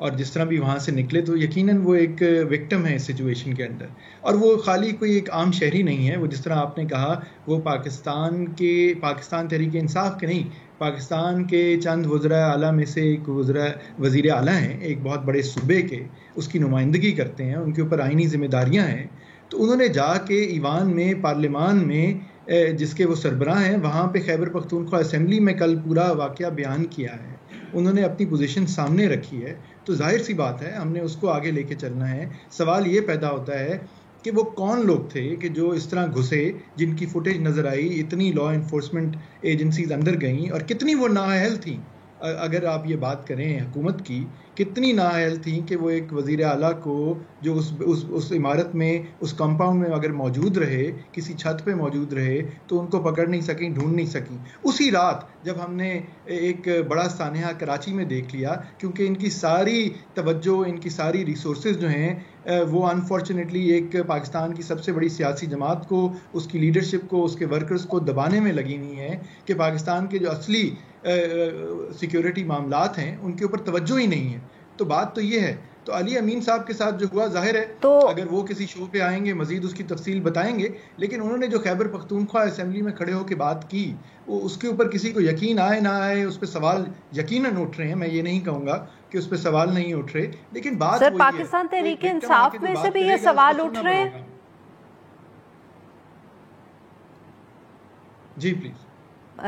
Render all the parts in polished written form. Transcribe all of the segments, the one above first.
اور جس طرح بھی وہاں سے نکلے تو یقیناً وہ ایک وکٹم ہے اس سچویشن کے اندر. اور وہ خالی کوئی ایک عام شہری نہیں ہے, وہ جس طرح آپ نے کہا وہ پاکستان تحریک انصاف کے نہیں, پاکستان کے چند وزراء اعلیٰ میں سے ایک وزیر اعلیٰ ہیں, ایک بہت بڑے صوبے کے, اس کی نمائندگی کرتے ہیں, ان کے اوپر آئینی ذمہ داریاں ہیں. تو انہوں نے جا کے ایوان میں, پارلیمان میں, جس کے وہ سربراہ ہیں, وہاں پہ خیبر پختونخوا اسمبلی میں کل پورا واقعہ بیان کیا ہے. انہوں نے اپنی پوزیشن سامنے رکھی ہے. تو ظاہر سی بات ہے ہم نے اس کو آگے لے کے چلنا ہے. سوال یہ پیدا ہوتا ہے کہ وہ کون لوگ تھے کہ جو اس طرح گھسے, جن کی فوٹیج نظر آئی, اتنی لا انفورسمنٹ ایجنسیز اندر گئیں, اور کتنی وہ نااہل تھیں. اگر آپ یہ بات کریں حکومت کی, کتنی نااہل تھیں کہ وہ ایک وزیر اعلیٰ کو جو اس عمارت میں, اس کمپاؤنڈ میں اگر موجود رہے, کسی چھت پہ موجود رہے, تو ان کو پکڑ نہیں سکیں, ڈھونڈ نہیں سکیں. اسی رات جب ہم نے ایک بڑا سانحہ کراچی میں دیکھ لیا, کیونکہ ان کی ساری توجہ, ان کی ساری ریسورسز جو ہیں وہ انفارچونیٹلی ایک پاکستان کی سب سے بڑی سیاسی جماعت کو, اس کی لیڈرشپ کو, اس کے ورکرز کو دبانے میں لگی ہوئی ہیں کہ پاکستان کے جو اصلی سیکیورٹی معاملات ہیں ان کے اوپر توجہ ہی نہیں ہے. تو بات تو یہ ہے. تو علی امین صاحب کے ساتھ جو ہوا, ظاہر ہے تو اگر وہ کسی شو پہ آئیں گے مزید اس کی تفصیل بتائیں گے, لیکن انہوں نے جو خیبر پختونخوا اسمبلی میں کھڑے ہو کے بات کی, وہ اس کے اوپر کسی کو یقین آئے نہ آئے, اس پہ سوال یقیناً اٹھ رہے ہیں. میں یہ نہیں کہوں گا کہ اس پہ سوال نہیں اٹھ رہے, لیکن بات سر پاکستان تحریک انصاف میں سے بھی یہ سوال اٹھ رہے ہیں. جی پلیز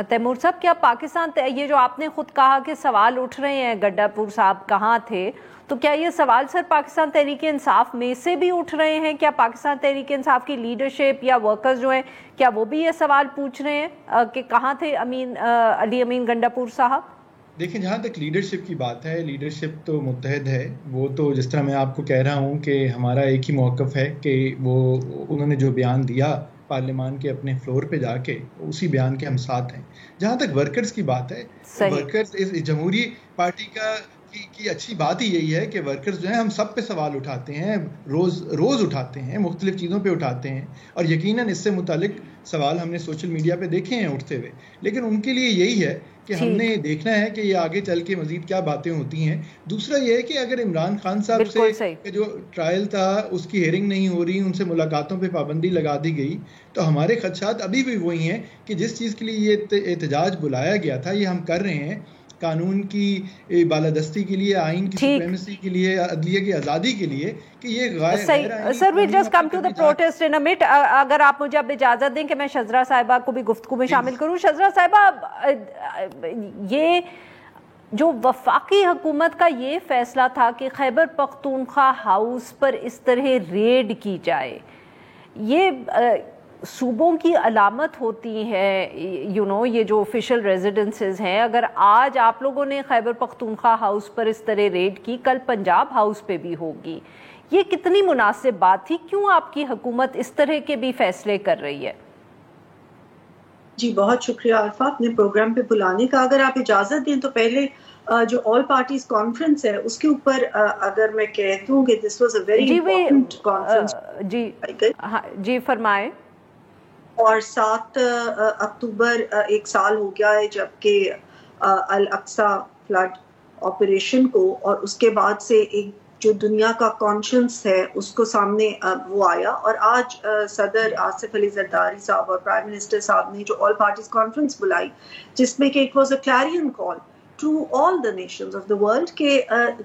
تیمور صاحب, کیا پاکستان, یہ جو آپ نے خود کہا کہ سوال اٹھ رہے ہیں گڈا پور صاحب کہاں تھے, تو کیا یہ سوال سر پاکستان تحریک انصاف میں سے بھی اٹھ رہے ہیں؟ کیا پاکستان تحریک انصاف کی لیڈرشپ یا ورکرز جو ہیں, کیا وہ بھی یہ سوال پوچھ رہے ہیں کہ کہاں تھے علی امین گنڈا پور صاحب؟ دیکھیں, جہاں تک لیڈرشپ کی بات ہے, لیڈرشپ تو متحد ہے. وہ تو جس طرح میں آپ کو کہہ رہا ہوں کہ ہمارا ایک ہی موقف ہے کہ وہ انہوں نے جو بیان دیا پارلیمان کے اپنے فلور پہ جا کے, اسی بیان کے ہم ساتھ ہیں. جہاں تک ورکرز کی بات ہے, ورکرز اس جمہوری پارٹی کی اچھی بات ہی یہی ہے کہ ورکرز جو ہیں ہم سب پہ سوال اٹھاتے ہیں, روز اٹھاتے ہیں, مختلف چیزوں پہ اٹھاتے ہیں, اور یقیناً اس سے متعلق سوال ہم نے سوشل میڈیا پہ دیکھے ہیں اٹھتے ہوئے. لیکن ان کے لیے یہی ہے کہ ہم نے دیکھنا ہے کہ یہ آگے چل کے مزید کیا باتیں ہوتی ہیں. دوسرا یہ ہے کہ اگر عمران خان صاحب سے جو ٹرائل تھا اس کی ہیئرنگ نہیں ہو رہی, ان سے ملاقاتوں پہ پابندی لگا دی گئی, تو ہمارے خدشات ابھی بھی وہی ہیں کہ جس چیز کے لیے یہ احتجاج بلایا گیا تھا یہ ہم کر رہے ہیں, قانون کی بالادستی کے لیے, آئین کی سپریمیسی کے لیے, عدلیہ کی آزادی کے لیے, کہ یہ غیر sir we just come to the protest ان ا مٹ. اگر آپ مجھے اب اجازت دیں کہ میں شذرا صاحبہ کو بھی گفتگو میں شامل کروں. شذرا صاحبہ, یہ جو وفاقی حکومت کا یہ فیصلہ تھا کہ خیبر پختونخوا ہاؤس پر اس طرح ریڈ کی جائے, یہ صوبوں کی علامت ہوتی ہے, یہ جو آفیشیل ریزیڈنسز ہیں. اگر آج آپ لوگوں نے خیبر پختونخوا ہاؤس پر اس طرح ریڈ کی, کل پنجاب ہاؤس پہ بھی ہوگی. یہ کتنی مناسب بات تھی؟ کیوں آپ کی حکومت اس طرح کے بھی فیصلے کر رہی ہے؟ جی بہت شکریہ عارفہ اپنے پروگرام پہ بلانے کا. اگر آپ اجازت دیں تو پہلے جو آل پارٹیز کانفرنس ہے اس کے اوپر اگر میں کہہ دوں کہ this was a very important conference. جی فرمائیں. اور 7 اکتوبر ایک سال ہو گیا ہے جبکہ الاقصی فلڈ آپریشن کو, اور اس کے بعد سے ایک جو دنیا کا کانشنس ہے اس کو سامنے وہ آیا. اور آج صدر آصف علی زرداری صاحب اور پرائم منسٹر صاحب نے جو آل پارٹیز کانفرنس بلائی, جس میں کہ it was a clarion call to all the nations of the world کہ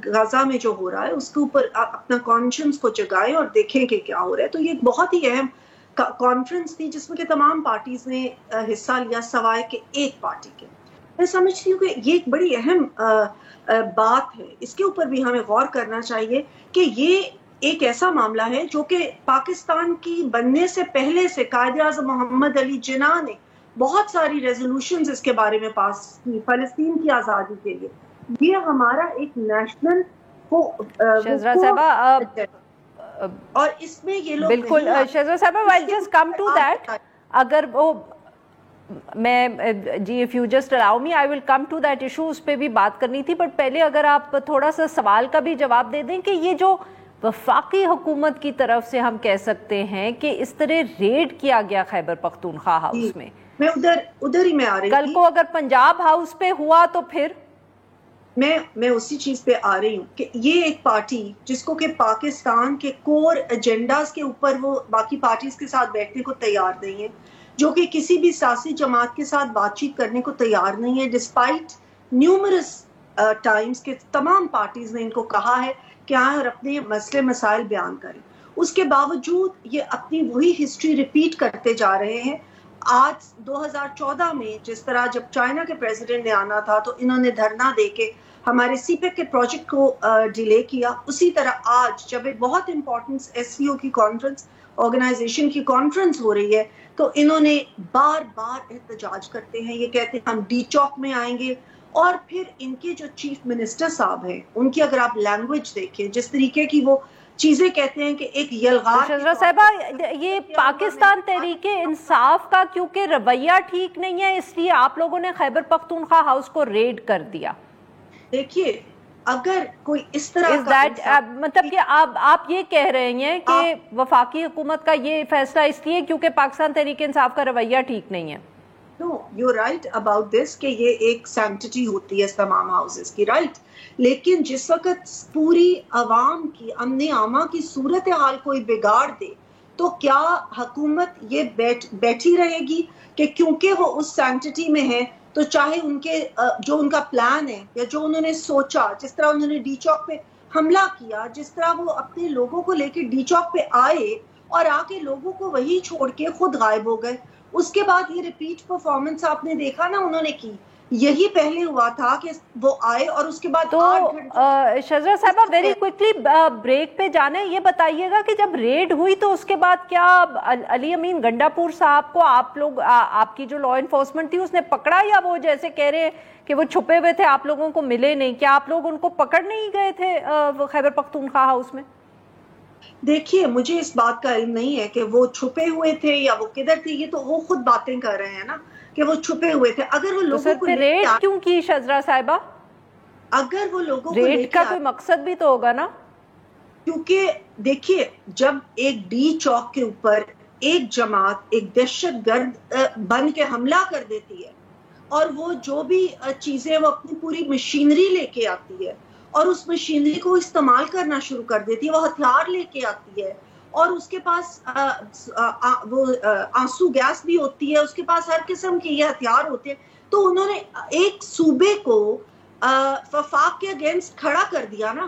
غزہ میں جو ہو رہا ہے اس کے اوپر اپنا کانشنس کو جگائیں اور دیکھیں کہ کیا ہو رہا ہے. تو یہ بہت ہی اہم کانفرنس تھی جس میں کہ تمام پارٹیز نے حصہ لیا سوائے کہ ایک پارٹی کے. میں سمجھتی ہوں کہ یہ ایک بڑی اہم بات ہے, اس کے اوپر بھی ہمیں غور کرنا چاہیے کہ یہ ایک ایسا معاملہ ہے جو کہ پاکستان کی بننے سے پہلے سے قائد اعظم محمد علی جناح نے بہت ساری ریزولوشنز اس کے بارے میں پاس کی فلسطین کی آزادی کے لیے. یہ ہمارا ایک نیشنل شذرا صاحبہ, اور اس میں یہ لوگ بالکل شذرا صاحبہ I'll just come to that. اگر وہ میں جی if you just allow me I will come to that issue, اس پہ بھی بات کرنی تھی. بٹ پہلے اگر آپ تھوڑا سا سوال کا بھی جواب دے دیں کہ یہ جو وفاقی حکومت کی طرف سے ہم کہہ سکتے ہیں کہ اس طرح ریڈ کیا گیا خیبر پختونخوا ہاؤس میں ادھر ہی میں آ رہی کل کو اگر پنجاب ہاؤس پہ ہوا تو پھر میں اسی چیز پہ آ رہی ہوں کہ یہ ایک پارٹی جس کو کہ پاکستان کے کور ایجنڈاز کے اوپر وہ باقی پارٹیز کے ساتھ بیٹھنے کو تیار نہیں ہے، جو کہ کسی بھی سیاسی جماعت کے ساتھ بات چیت کرنے کو تیار نہیں ہے، ڈسپائٹ نیومرس ٹائمز کے تمام پارٹیز نے ان کو کہا ہے کہ آئیں اور اپنے مسئلے مسائل بیان کریں، اس کے باوجود یہ اپنی وہی ہسٹری ریپیٹ کرتے جا رہے ہیں۔ آج 2014 میں جس طرح جب چائنا کے پریزیڈنٹ نے آنا تھا تو انہوں نے دھرنا دے کے ہمارے سی پیک کے پروجیکٹ کو ڈیلے کیا، اسی طرح آج جب ایک بہت امپورٹنٹ ایس سی او کی کانفرنس آرگنائزیشن کی کانفرنس ہو رہی ہے تو انہوں نے بار بار احتجاج کرتے ہیں، یہ کہتے ہیں ہم ڈی چوک میں آئیں گے، اور پھر ان کے جو چیف منسٹر صاحب ہیں ان کی اگر آپ لینگویج دیکھیں، جس طریقے کی وہ چیزیں کہتے ہیں کہ ایک یلغار شجرا صاحبہ یہ پاکستان تحریک انصاف کا کیونکہ رویہ ٹھیک نہیں ہے اس لیے آپ لوگوں نے خیبر پختونخوا ہاؤس کو ریڈ کر دیا۔ دیکھیے اگر کوئی اس طرح کا مطلب کہ آپ یہ کہہ رہے ہیں کہ وفاقی حکومت کا یہ فیصلہ اس لیے کیونکہ پاکستان تحریک انصاف کا رویہ ٹھیک نہیں ہے؟ نو یو رائٹ اباؤٹ دس کہ یہ ایک سینکٹیٹی ہوتی ہے تمام ہاؤسز کی، رائٹ، لیکن جس وقت پوری عوام کی امن عامہ کی صورتحال کوئی بگاڑ دے تو کیا حکومت یہ بیٹھی رہے گی کہ کیونکہ وہ اس سینکٹیٹی میں ہے تو چاہے ان کے جو ان کا پلان ہے یا جو انہوں نے سوچا، جس طرح انہوں نے ڈی چوک پہ حملہ کیا، جس طرح وہ اپنے لوگوں کو لے کے ڈی چوک پہ آئے اور آ کے لوگوں کو وہی چھوڑ کے خود غائب ہو گئے، اس کے بعد یہ ریپیٹ پرفارمنس آپ نے دیکھا نا انہوں نے کی، یہی پہلے ہوا تھا کہ وہ آئے اور اس کے بعد تو شجرا صاحبہ ویری کوئکلی بریک پہ جانے، یہ بتائیے گا کہ جب ریڈ ہوئی تو اس کے بعد کیا علی امین گنڈاپور صاحب کو آپ کی جو لا انفورسمنٹ تھی اس نے پکڑا، یا وہ جیسے کہہ رہے کہ وہ چھپے ہوئے تھے آپ لوگوں کو ملے نہیں، کیا آپ لوگ ان کو پکڑ نہیں گئے تھے خیبر پختونخوا ہاؤس میں؟ دیکھیے مجھے اس بات کا علم نہیں ہے کہ وہ چھپے ہوئے تھے یا وہ کدھر تھے، یہ تو وہ خود باتیں کر رہے ہیں نا کہ وہ چھپے ہوئے تھے۔ اگر وہ لوگوں کو ریڈ کیوں کی شجرا صاحبہ؟ اگر وہ لوگوں کو ریڈ کا کوئی مقصد بھی تو ہوگا نا؟ کیونکہ دیکھیے جب ایک ڈی چوک کے اوپر ایک جماعت ایک دہشت گرد بن کے حملہ کر دیتی ہے اور وہ جو بھی چیزیں وہ اپنی پوری مشینری لے کے آتی ہے اور اس مشینری کو استعمال کرنا شروع کر دیتی ہے، وہ ہتھیار لے کے آتی ہے اور اس کے پاس وہ آنسو گیس بھی ہوتی ہے، اس کے پاس ہر قسم کے یہ ہتھیار ہوتے ہیں، تو انہوں نے ایک صوبے کو وفاق کے اگینسٹ کھڑا کر دیا نا،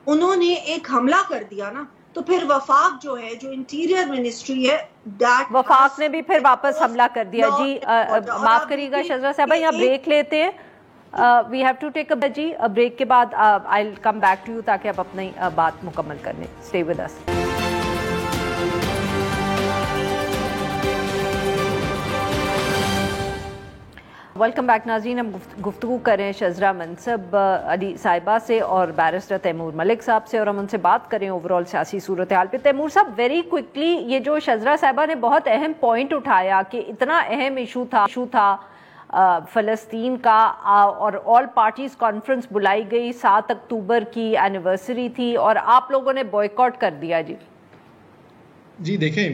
انہوں نے ایک حملہ کر دیا نا، تو پھر وفاق جو ہے جو انٹیریئر منسٹری ہے وفاق نے بھی پھر واپس حملہ کر دیا۔ جی معاف کریے گا شجرا صاحبہ، یہاں بریک لیتے ہیں، we have to take a جی بریک کے بعد I will come back to you تاکہ آپ اپنی بات مکمل کر لیں۔ Stay with us. Welcome back ناظرین، ہم گفتگو کر رہے ہیں شجرا منصب علی صاحبہ سے اور بیرسٹر تیمور ملک صاحب سے، اور ہم ان سے بات کریں اوورال سیاسی صورتحال پہ۔ تیمور صاحب ویری کوئکلی، یہ جو شجرا صاحبہ نے بہت اہم پوائنٹ اٹھایا کہ اتنا اہم ایشو تھا فلسطین کا، اور آل پارٹیز کانفرنس بلائی گئی، 7 اکتوبر کی اینیورسری تھی اور آپ لوگوں نے بوائیکاٹ کر دیا۔ جی دیکھیں،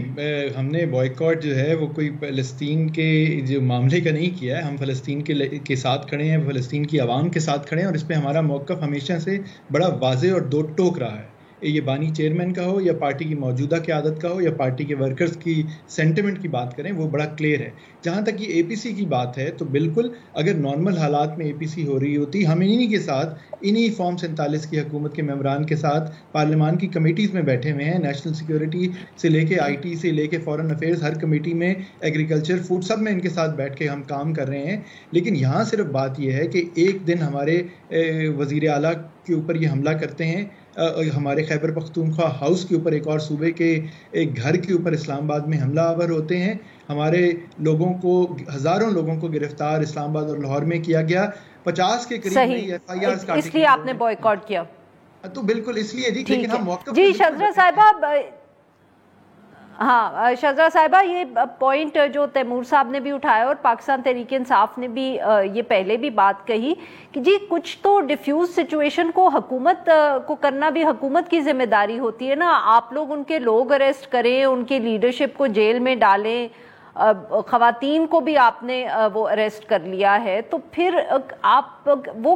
ہم نے بوائیکاٹ جو ہے وہ کوئی فلسطین کے جو معاملے کا نہیں کیا ہے، ہم فلسطین کے ساتھ کھڑے ہیں، فلسطین کی عوام کے ساتھ کھڑے ہیں، اور اس پہ ہمارا موقف ہمیشہ سے بڑا واضح اور دو ٹوک رہا ہے۔ یہ بانی چیئرمین کا ہو یا پارٹی کی موجودہ قیادت کا ہو یا پارٹی کے ورکرز کی سینٹیمنٹ کی بات کریں، وہ بڑا کلیئر ہے۔ جہاں تک یہ اے پی سی کی بات ہے تو بالکل اگر نارمل حالات میں اے پی سی ہو رہی ہوتی، ہم انہی کے ساتھ، انہی فارم 47 کی حکومت کے ممبران کے ساتھ پارلیمان کی کمیٹیز میں بیٹھے ہوئے ہیں، نیشنل سیکیورٹی سے لے کے آئی ٹی سے لے کے فورن افیئرز، ہر کمیٹی میں، ایگریکلچر، فوڈ، سب میں ان کے ساتھ بیٹھ کے ہم کام کر رہے ہیں۔ لیکن یہاں صرف بات یہ ہے کہ ایک دن ہمارے وزیر اعلیٰ کے اوپر یہ حملہ کرتے ہیں، ہمارے خیبر پختونخوا ہاؤس کے اوپر، ایک اور صوبے کے ایک گھر کے اوپر اسلام آباد میں حملہ آور ہوتے ہیں، ہمارے لوگوں کو، ہزاروں لوگوں کو گرفتار اسلام آباد اور لاہور میں کیا گیا، 50 کے قریب اس لیے آپ نے بوائیکاٹ کیا؟ تو بالکل اس لیے لیکن ہم موقف جی شجرا صاحبہ، ہاں شجرا صاحبہ، یہ پوائنٹ جو تیمور صاحب نے بھی اٹھایا اور پاکستان تحریک انصاف نے بھی یہ پہلے بھی بات کہی کہ جی کچھ تو ڈیفیوز سچویشن کو حکومت کو کرنا بھی حکومت کی ذمہ داری ہوتی ہے نا۔ آپ لوگ ان کے لوگ اریسٹ کریں، ان کے لیڈرشپ کو جیل میں ڈالیں، خواتین کو بھی آپ نے وہ اریسٹ کر لیا ہے، تو پھر آپ وہ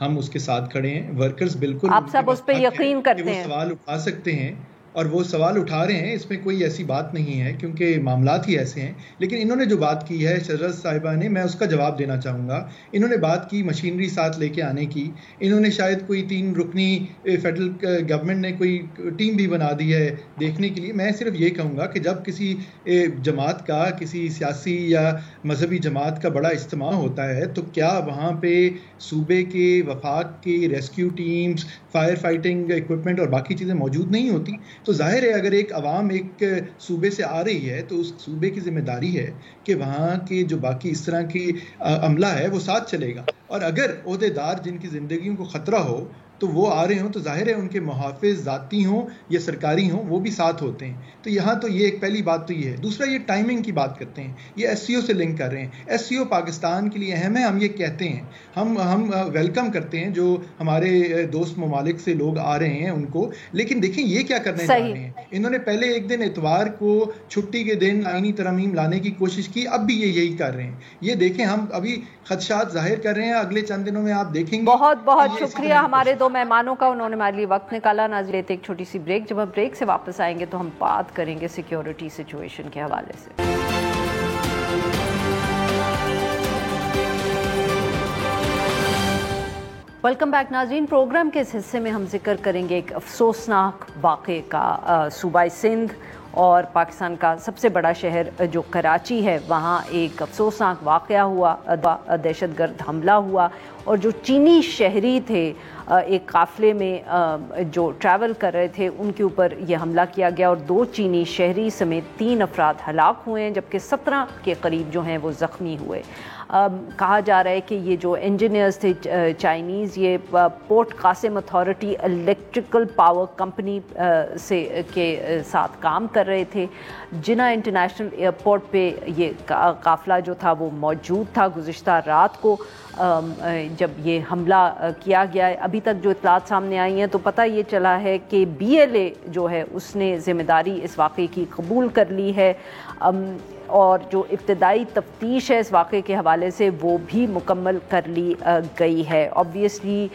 ہم اس کے ساتھ کھڑے ہیں. ورکرز بالکل آپ سب اس پہ یقین کرتے ہیں, وہ سوال اٹھا سکتے ہیں اور وہ سوال اٹھا رہے ہیں, اس میں کوئی ایسی بات نہیں ہے کیونکہ معاملات ہی ایسے ہیں. لیکن انہوں نے جو بات کی ہے شجرت صاحبہ نے, میں اس کا جواب دینا چاہوں گا. انہوں نے بات کی مشینری ساتھ لے کے آنے کی, انہوں نے شاید کوئی 3 رکنی فیڈرل گورنمنٹ نے کوئی ٹیم بھی بنا دی ہے دیکھنے کے لیے. میں صرف یہ کہوں گا کہ جب کسی جماعت کا, کسی سیاسی یا مذہبی جماعت کا بڑا اجتماع ہوتا ہے تو کیا وہاں پہ صوبے کے وفاق کے rescue teams, fire fighting equipment اور باقی چیزیں موجود نہیں ہوتی؟ تو ظاہر ہے اگر ایک عوام ایک صوبے سے آ رہی ہے تو اس صوبے کی ذمہ داری ہے کہ وہاں کے جو باقی اس طرح کی عملہ ہے وہ ساتھ چلے گا. اور اگر عہدیدار جن کی زندگیوں کو خطرہ ہو تو وہ آ رہے ہوں تو ظاہر ہے ان کے محافظ ذاتی ہوں یا سرکاری ہوں وہ بھی ساتھ ہوتے ہیں. تو یہاں تو یہ ایک پہلی بات تو یہ ہے. دوسرا یہ ٹائمنگ کی بات کرتے ہیں, یہ ایس سی او سے لنک کر رہے ہیں. ایس سی او پاکستان کے لیے اہم ہے, ہم یہ کہتے ہیں, ہم ویلکم کرتے ہیں جو ہمارے دوست ممالک سے لوگ آ رہے ہیں ان کو. لیکن دیکھیں یہ کیا کرنے جا رہے ہیں, انہوں نے پہلے ایک دن اتوار کو چھٹی کے دن آئینی ترمیم لانے کی کوشش کی, اب بھی یہ یہی کر رہے ہیں. یہ دیکھیں ہم ابھی خدشات ظاہر کر رہے ہیں, اگلے چند دنوں میں آپ دیکھیں گے. بہت بہت شکریہ ہمارے 2 مہمانوں کا, انہوں نے ہمارے لیے وقت نکالا. ناظرین لیتے ایک چھوٹی سی بریک, جب ہم بریک سے واپس آئیں گے تو ہم بات کریں گے سیکیورٹی سچویشن کے حوالے سے. ویلکم بیک ناظرین. پروگرام کے اس حصے میں ہم ذکر کریں گے ایک افسوسناک واقعے کا. صوبہ سندھ اور پاکستان کا سب سے بڑا شہر جو کراچی ہے, وہاں ایک افسوسناک واقعہ ہوا, دہشت گرد حملہ ہوا اور جو چینی شہری تھے ایک قافلے میں جو ٹریول کر رہے تھے ان کے اوپر یہ حملہ کیا گیا اور 2 چینی شہری سمیت 3 افراد ہلاک ہوئے ہیں, جبکہ 17 کے قریب جو ہیں وہ زخمی ہوئے. کہا جا رہا ہے کہ یہ جو انجینئرز تھے چائنیز, یہ port Qasim authority electrical power company سے کے ساتھ کام کر رہے تھے. جناح انٹرنیشنل ایئرپورٹ پہ یہ قافلہ جو تھا وہ موجود تھا گزشتہ رات کو جب یہ حملہ کیا گیا ہے. ابھی تک جو اطلاعات سامنے آئی ہیں تو پتہ یہ چلا ہے کہ BLA جو ہے اس نے ذمہ داری اس واقعے کی قبول کر لی ہے اور جو ابتدائی تفتیش ہے اس واقعے کے حوالے سے وہ بھی مکمل کر لی گئی ہے. آبویسلی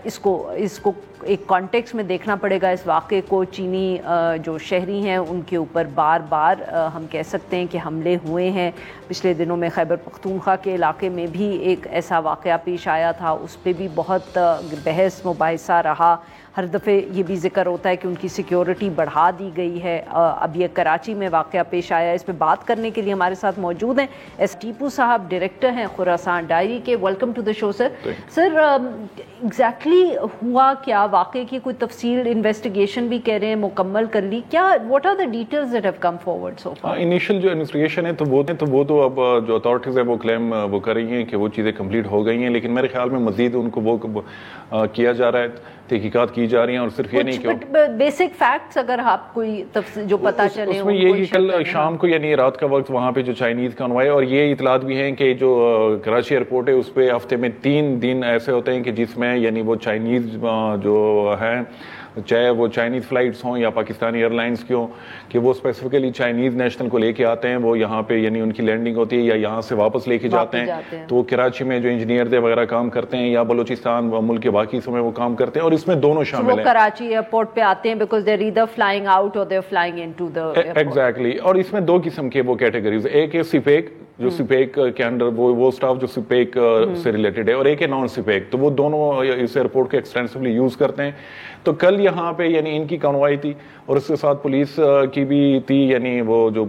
اس کو ایک کانٹیکس میں دیکھنا پڑے گا اس واقعے کو. چینی جو شہری ہیں ان کے اوپر بار بار ہم کہہ سکتے ہیں کہ حملے ہوئے ہیں. پچھلے دنوں میں خیبر پختونخوا کے علاقے میں بھی ایک ایسا واقعہ پیش آیا تھا, اس پہ بھی بہت بحث مباحثہ رہا. ہر دفعہ یہ بھی ذکر ہوتا ہے کہ ان کی سیکیورٹی بڑھا دی گئی ہے. اب یہ کراچی میں واقعہ پیش آیا, اس پہ بات کرنے کے لیے ہمارے ساتھ موجود ہیں ایس ٹیپو صاحب, ڈائریکٹر ہیں خراسان ڈائری کے. Welcome to the show sir. Sir exactly ہوا کیا, واقعے کی کوئی تفصیل انویسٹیگیشن بھی کہہ رہے ہیں مکمل کر لی, کیا what are the details that have come forward so far? Initial جو انویسٹیگیشن ہے تو وہ اب جو اتھارٹیز ہیں وہ کلیم وہ کر رہی ہیں کہ وہ چیزیں کمپلیٹ ہو گئی ہیں, لیکن میرے خیال میں مزید ان کو وہ کیا جا رہا ہے, تحقیقات کی جا رہی ہیں. اور صرف یہ نہیں کہ بیسک فیکٹس اگر آپ کوئی جو پتہ چلے اس میں یہ کہ کل شام کو یعنی رات کا وقت وہاں پہ جو چائنیز کا انواع ہے, اور یہ اطلاعات بھی ہیں کہ جو کراچی ایئرپورٹ ہے اس پہ ہفتے میں 3 دن ایسے ہوتے ہیں کہ جس میں یعنی وہ چائنیز جو ہیں, چاہے وہ چائنیز فلائٹس ہوں یا پاکستانی ایئر لائنس کی ہوں, کہ وہ اسپیسیفکلی چائنیز نیشنل کو لے کے آتے ہیں, وہ یہاں پہ یعنی ان کی لینڈنگ ہوتی ہے یا یہاں سے واپس لے کے جاتے ہیں. تو وہ کراچی میں جو انجینئر وغیرہ کام کرتے ہیں یا بلوچستان ملک کے باقی حصوں میں وہ کام کرتے ہیں, اور اس میں دونوں شامل ہیں. کراچی ایئرپورٹ پہ آتے ہیں because they are either flying out اور they are flying into the airport. Exactly. اور اس میں 2 قسم کے وہ کیٹیگریز, ایک ہے سپیک جو سپیک کے انڈر وہ سٹاف جو سپیک سے ریلیٹڈ ہے, اور ایک ہے نان سپیک. تو وہ دونوں اس ایئرپورٹ کو ایکسٹینسولی یوز کرتے ہیں. تو کل یہاں پہ یعنی ان کی کانوائی تھی اور اس کے ساتھ پولیس کی بھی تھی, یعنی وہ جو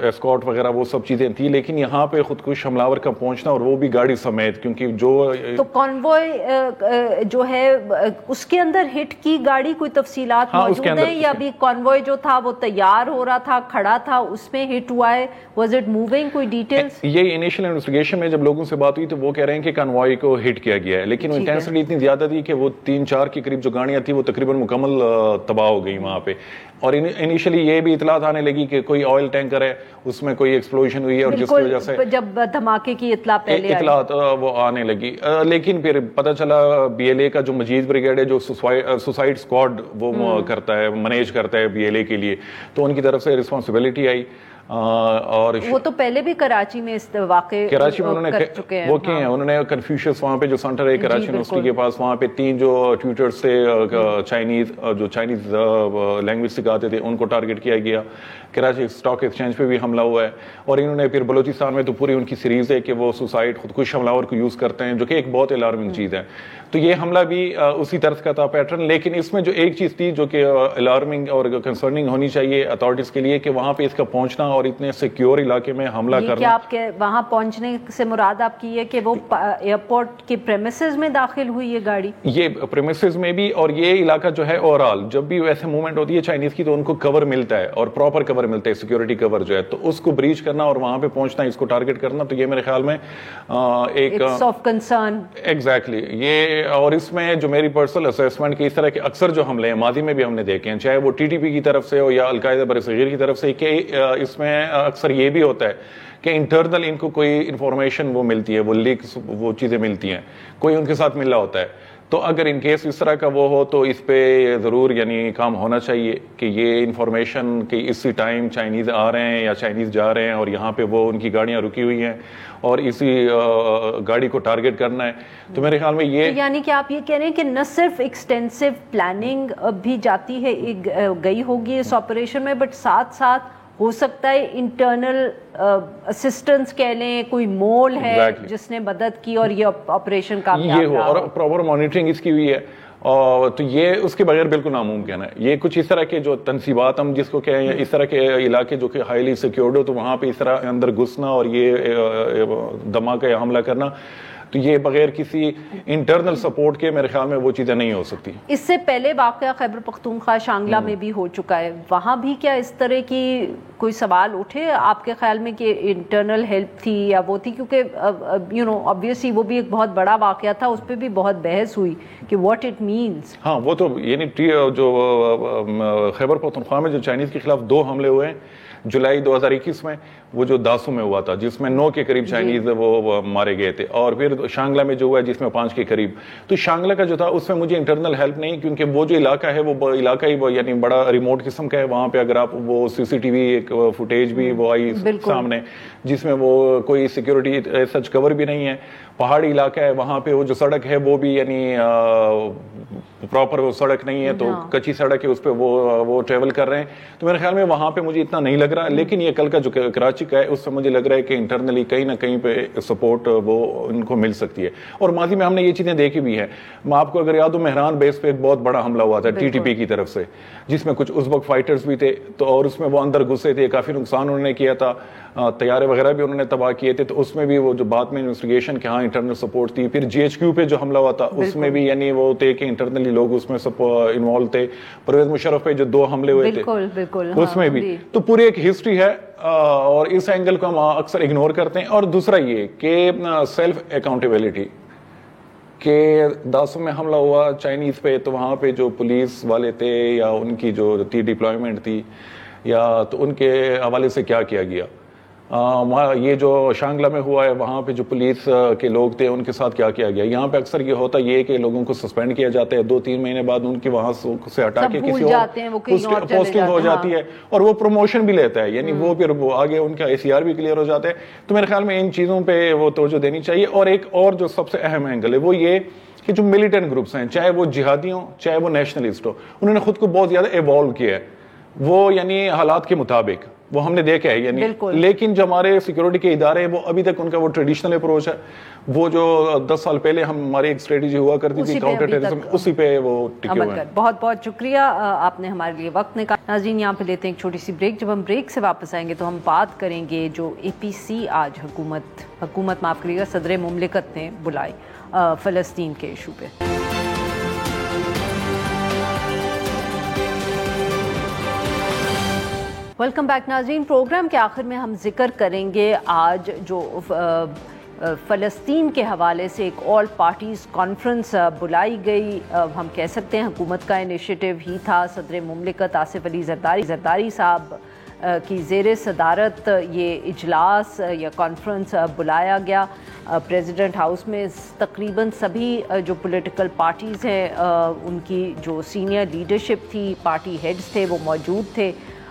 ایسکارٹ وغیرہ وہ سب چیزیں تھیں, لیکن یہاں پہ خودکش حملہ کا پہنچنا اور وہ بھی گاڑی سمیت, کیونکہ جو تو کانوائے جو ہے اس کے اندر ہٹ کی گاڑی کوئی تفصیلات موجود ہیں یا ابھی کانوائے جو تھا وہ تیار ہو رہا تھا کھڑا تھا اس میں ہٹ ہوا ہے, واز اٹ موونگ, کوئی ڈیٹیلز؟ یہ انیشیل انویسٹیگیشن میں جب لوگوں سے بات ہوئی تو وہ کہہ رہے ہیں کہ کانوائے کو ہٹ کیا گیا ہے, لیکن انٹینسٹی اتنی زیادہ تھی کہ وہ 3-4 کے قریب جو گاڑیاں تھی وہ تقریباً مکمل تباہ ہو گئی وہاں پہ. اور انیشلی یہ بھی اطلاعات آنے لگی کہ کوئی آئل ٹینکر ہے اس میں کوئی ایکسپلوژن ہوئی ہے, اور جس کی وجہ سے جب دھماکے کی اطلاعات وہ آنے لگی. لیکن پھر پتہ چلا BLA کا جو مجید بریگیڈ ہے جو سوسائڈ اسکواڈ وہ کرتا ہے, مینیج کرتا ہے BLA کے لیے, تو ان کی طرف سے رسپانسبلٹی آئی. اور وہ تو پہلے بھی کراچی میں اس واقع کراچی میں انہوں نے وہ کیے ہیں, انہوں نے کنفیوشس وہاں پہ جو سینٹر ہے کراچی یونیورسٹی کے پاس, وہاں پہ 3 جو ٹیوٹرز تھے چائنیز, جو چائنیز لینگویج سکھاتے تھے, ان کو ٹارگٹ کیا گیا. کراچی اسٹاک ایکسچینج پہ بھی حملہ ہوا ہے, اور انہوں نے پھر بلوچستان میں تو پوری ان کی سیریز ہے کہ وہ سوسائڈ, خودکش حملہ کو یوز کرتے ہیں, جو کہ ایک بہت الارمنگ چیز ہے. تو یہ حملہ بھی اسی طرز کا تھا پیٹرن, لیکن اس میں جو ایک چیز تھی جو کہ الارمنگ اور کنسرننگ ہونی چاہیے اتھارٹیز کے لیے, کہ وہاں پہ اس کا پہنچنا اور اتنے سیکیور علاقے میں حملہ کرنا. کیا آپ کے وہاں پہنچنے سے مراد آپ کی ہے کہ وہ ایئرپورٹ کے پریمیسز میں داخل ہوئی یہ گاڑی؟ یہ پریمیسز میں بھی, اور یہ علاقہ جو ہے اوورال جب بھی ایسے موومنٹ ہوتی ہے چائنیز کی تو ان کو کور ملتا ہے, اور پراپر کور ملتا ہے, سیکیورٹی کور جو ہے, تو اس کو بریچ کرنا اور وہاں پہ پہنچنا, اس کو ٹارگٹ کرنا, تو یہ میرے خیال میں ایک آف کنسرن. ایگزیکٹلی یہ, اور اس میں جو میری پرسنل اسیسمنٹ کہ اس طرح کے اکثر جو حملے ہیں ماضی میں بھی ہم نے دیکھے ہیں, چاہے وہ ٹی ٹی پی کی طرف سے ہو یا القاعدہ برصغیر کی طرف سے, کہ اس میں اکثر یہ بھی ہوتا ہے کہ انٹرنل ان کو کوئی انفارمیشن وہ ملتی ہے, وہ لیکس وہ چیزیں ملتی ہیں, کوئی ان کے ساتھ ملا ہوتا ہے. تو اگر ان کیس اس طرح کا وہ ہو تو اس پہ ضرور یعنی کام ہونا چاہیے کہ یہ انفارمیشن کہ اسی ٹائم چائنیز آ رہے ہیں یا چائنیز جا رہے ہیں, اور یہاں پہ وہ ان کی گاڑیاں رکی ہوئی ہیں اور اسی گاڑی کو ٹارگٹ کرنا ہے. تو میرے خیال میں یہ یعنی کہ آپ یہ کہہ رہے ہیں کہ نہ صرف ایکسٹینسو پلاننگ بھی جاتی ہے گئی ہوگی اس آپریشن میں, بٹ ساتھ ساتھ ہو سکتا ہے انٹرنل اسسٹنس کہہ لیں, کوئی مول ہے جس نے مدد کی اور یہ آپریشن کامیاب یہ ہو, اور پراپر مانیٹرنگ اس کی ہوئی ہے. تو یہ اس کے بغیر بالکل ناممکن ہے. یہ کچھ اس طرح کے جو تنصیبات ہم جس کو کہیں, یا اس طرح کے علاقے جو کہ ہائیلی سیکیورڈ ہو, تو وہاں پہ اس طرح اندر گھسنا اور یہ دھماکہ یا حملہ کرنا, تو یہ بغیر کسی انٹرنل سپورٹ کے میرے خیال میں وہ چیزیں نہیں ہو سکتی. اس سے پہلے واقعہ خیبر پختونخوا شانگلہ میں بھی ہو چکا ہے, وہاں بھی کیا اس طرح کی کوئی سوال اٹھے آپ کے خیال میں کہ انٹرنل ہیلپ تھی یا وہ تھی؟ کیونکہ obviously وہ بھی ایک بہت بڑا واقعہ تھا, اس پہ بھی بہت بحث ہوئی کہ واٹ اٹ مینس. ہاں وہ تو یعنی جو خیبر پختونخوا میں جو چائنیز کے خلاف 2 حملے ہوئے ہیں جولائی 2021 میں, وہ جو داسو میں ہوا تھا جس میں 9 کے قریب چائنیز وہ مارے گئے تھے, اور پھر شانگلہ میں جو ہوا ہے جس میں 5 کے قریب. تو شانگلہ کا جو تھا اس میں مجھے انٹرنل ہیلپ نہیں, کیونکہ وہ جو علاقہ ہے وہ علاقہ ہی یعنی بڑا ریموٹ قسم کا ہے. وہاں پہ اگر آپ وہ سی سی ٹی وی ایک فوٹیج بھی وہ آئی سامنے, جس میں وہ کوئی سیکیورٹی سچ کور بھی نہیں ہے, پہاڑی علاقہ ہے. وہاں پہ وہ جو سڑک ہے وہ بھی یعنی پراپر وہ سڑک نہیں ہے, تو کچی سڑک ہے, اس پہ وہ ٹریول کر رہے ہیں. تو میرے خیال میں وہاں پہ مجھے اتنا نہیں لگ رہا, لیکن یہ کل کا جو کراچی کا ہے اس سے مجھے لگ رہا ہے کہ انٹرنلی کہیں نہ کہیں پہ سپورٹ وہ ان کو مل سکتی ہے. اور ماضی میں ہم نے یہ چیزیں دیکھی بھی ہیں. میں آپ کو اگر یاد ہو, مہران بیس پہ ایک بہت بڑا حملہ ہوا تھا ٹی ٹی پی کی طرف سے, جس میں کچھ ازبک فائٹرز بھی تھے, تو اور اس میں وہ اندر گھسے تھے, کافی نقصان انہوں نے کیا تھا, طیارے وغیرہ بھی انہوں نے تباہ کیے تھے. تو اس میں بھی وہ جو بعد میں انویسٹیگیشن کہ ہاں انٹرنل سپورٹ تھی. پھر جی ایچ کیو پہ جو حملہ ہوا تھا اس میں بھی یعنی وہ تھے کہ انٹرنلی لوگ اس میں انوالو تھے. پرویز مشرف پہ جو 2 حملے ہوئے تھے اس میں بھی. تو پوری ایک ہسٹری ہے, اور اس اینگل کو ہم اکثر اگنور کرتے ہیں. اور دوسرا یہ کہ سیلف اکاؤنٹیبلٹی, کہ داسو میں حملہ ہوا چائنیز پہ, تو وہاں پہ جو پولیس والے تھے یا ان کی جو تھی ڈپلائمنٹ تھی, یا تو ان کے حوالے سے کیا کیا گیا. یہ جو شانگلہ میں ہوا ہے وہاں پہ جو پولیس کے لوگ تھے ان کے ساتھ کیا کیا گیا. یہاں پہ اکثر یہ ہوتا یہ کہ لوگوں کو سسپینڈ کیا جاتا ہے, 2-3 مہینے بعد ان کی وہاں سے ہٹا کے کسی اور پوسٹنگ ہو جاتی ہے, اور وہ پروموشن بھی لیتا ہے, یعنی وہ پھر وہ آگے ان کا اے سی آر بھی کلیئر ہو جاتا ہے. تو میرے خیال میں ان چیزوں پہ وہ توجہ دینی چاہیے. اور ایک اور جو سب سے اہم اینگل ہے وہ یہ کہ جو ملیٹنٹ گروپس ہیں, چاہے وہ جہادی ہوں چاہے وہ نیشنلسٹ ہو, انہوں نے خود کو بہت زیادہ ایوالو کیا ہے. وہ یعنی حالات کے مطابق وہ ہم نے دیکھا ہے یعنی, لیکن جو ہمارے سیکیورٹی کے ادارے ہیں وہ ابھی تک ان کا وہ ٹریڈیشنل اپروچ ہے, وہ جو 10 سال پہلے ہماری ایک اسٹریٹجی ہوا کرتی تھی کاؤنٹر ٹیررزم, اسی پہ وہ ٹکے ہوئے ہیں. بہت بہت شکریہ, آپ نے ہمارے لیے وقت نکالا. ناظرین یہاں پہ لیتے ہیں ایک چھوٹی سی بریک. جب ہم بریک سے واپس آئیں گے تو ہم بات کریں گے جو اے پی سی آج حکومت معاف کریے گا صدر مملکت نے بلائی فلسطین کے ایشو پہ. ویلکم بیک ناظرین. پروگرام کے آخر میں ہم ذکر کریں گے آج جو فلسطین کے حوالے سے ایک آل پارٹیز کانفرنس بلائی گئی. ہم کہہ سکتے ہیں حکومت کا انیشیٹو ہی تھا. صدر مملکت آصف علی زرداری صاحب کی زیر صدارت یہ اجلاس یا کانفرنس بلایا گیا. پریزیڈنٹ ہاؤس میں تقریباً سبھی جو پولیٹیکل پارٹیز ہیں ان کی جو سینئر لیڈرشپ تھی, پارٹی ہیڈز تھے, وہ موجود تھے.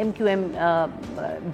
MQM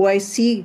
OIC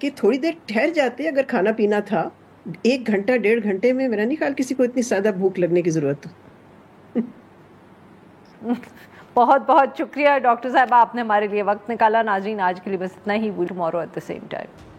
کہ تھوڑی دیر ٹھہر جاتے. اگر کھانا پینا تھا 1 گھنٹہ 1.5 گھنٹے میں، میرا نہیں خیال کسی کو اتنی زیادہ بھوک لگنے کی ضرورت. بہت بہت شکریہ ڈاکٹر صاحبہ، آپ نے ہمارے لیے وقت نکالا. ناظرین آج کے لیے بس اتنا ہی. Tomorrow at the same time.